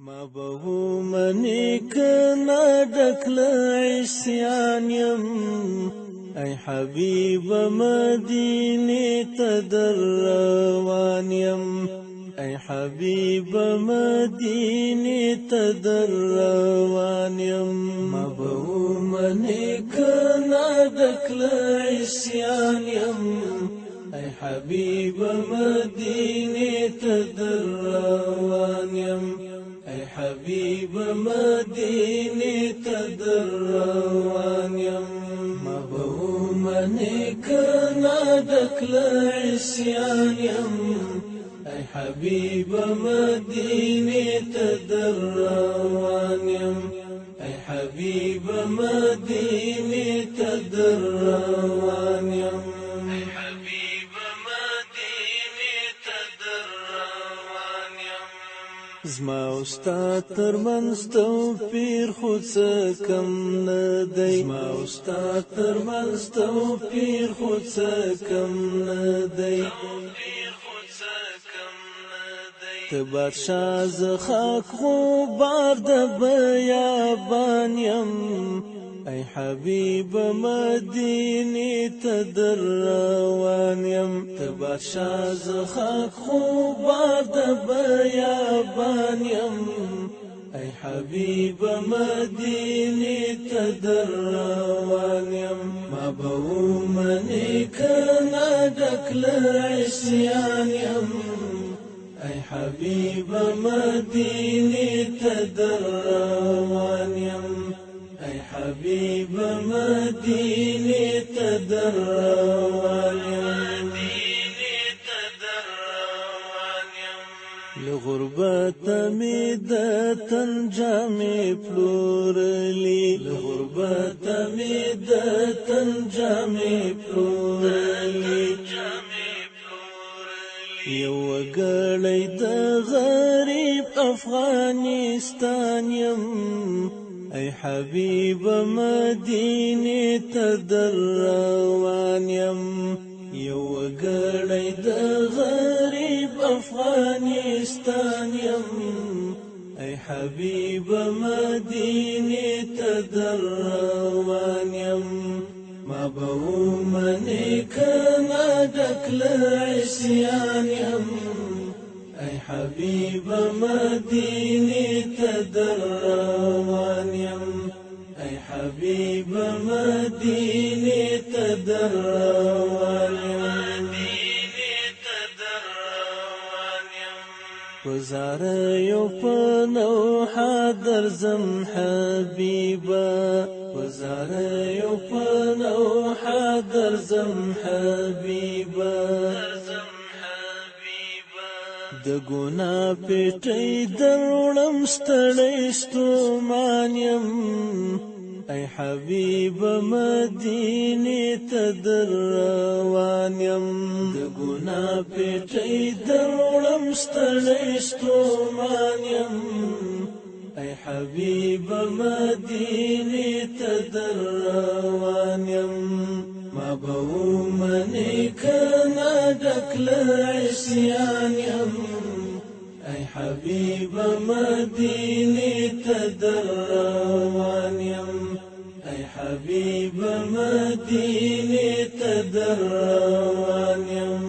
ما به منی کنا ډکل عصیان یم ای حبیب مدینه ته در روان یم ای حبیب مدینه ته در روان یم ما به منی کنا ډکل عصیان یم ای حبیب مدینه ته در روان یم ای حبیب مدینه ته در روان یم ما به منی کنا ډکل عصیان یم ای حبیب مدینه ته در روان یم ای حبیب مدینه ته در روان یم زما استاد ترمنځ توپیر خو څه کم نه دی زما استاد ترمنځ توپیر خو څه کم نه دی ته بادشاه زه خاک غبار د بیابان یم ای حبیب مدینه ته در روان یم ته بادشاه زه خاک غبار د بیابان یم ای حبیب مدینه ته در روان یم ما به منی کنا ډکل عصیان یم ای حبیب مدینه ته در روان یم ای حبیب مدینه ته در روان یم لغربت می د تن جامې پلورلی لغربت می د تن جامې پلورلی یو وګړی د غریب افغانستان یم ای حبیب مدینه ته در روان یم یو وګړی د غریب افغانستان یم ای حبیب مدینه ته در روان یم ما به منی کنا ډکل عصیان یم ای حبیب مدینه ته در روان یم ای حبیب مدینه ته در روان یم گزاره یو پنو حاضر زم حبیبا گزاره یو پنو حاضر زم حبیبا د ګنا پټي دروړم ستړی ستومان یم ای حبیب مدینه ته در روان یم د ګنا پټي دروړم ستړی ستومان یم ای حبیب مدینه ته در روان یم ما به منی کنا ډکل عصیان یم ای حبیب مدینه ته در روان یم ای حبیب مدینه ته در روان یم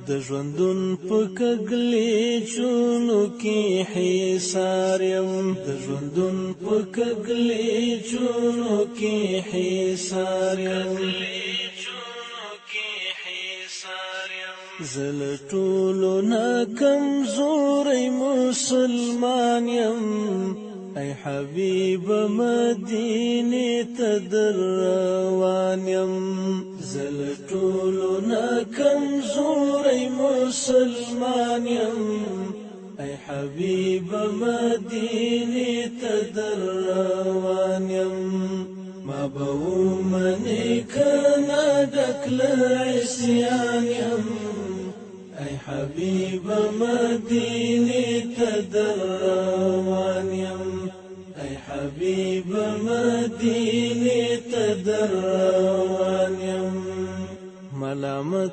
د ژوندون په کګلې چونو کې حصار یم د ژوندون په کګلې چونو کې حصار یم زل ټولو نا کمزوری مسلمان یم ای حبیب مدینه ته در روان یم زل ټولو نا کمزوری مسلمان یم ای حبیب مدینه ته در روان یم ما به منی کنا ډکل عصیان یم ای حبیب مدینه ته در روان یم ای حبیب مدینه ته در روان یم ملامت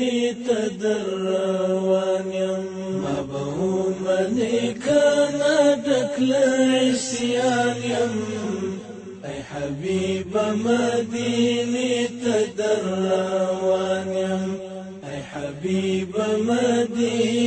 مدینه ته در روان یم ما به ومنې کنه ډک له عصیان یم ای حبیبه مدینه ته در روان یم ای حبیبه مدینه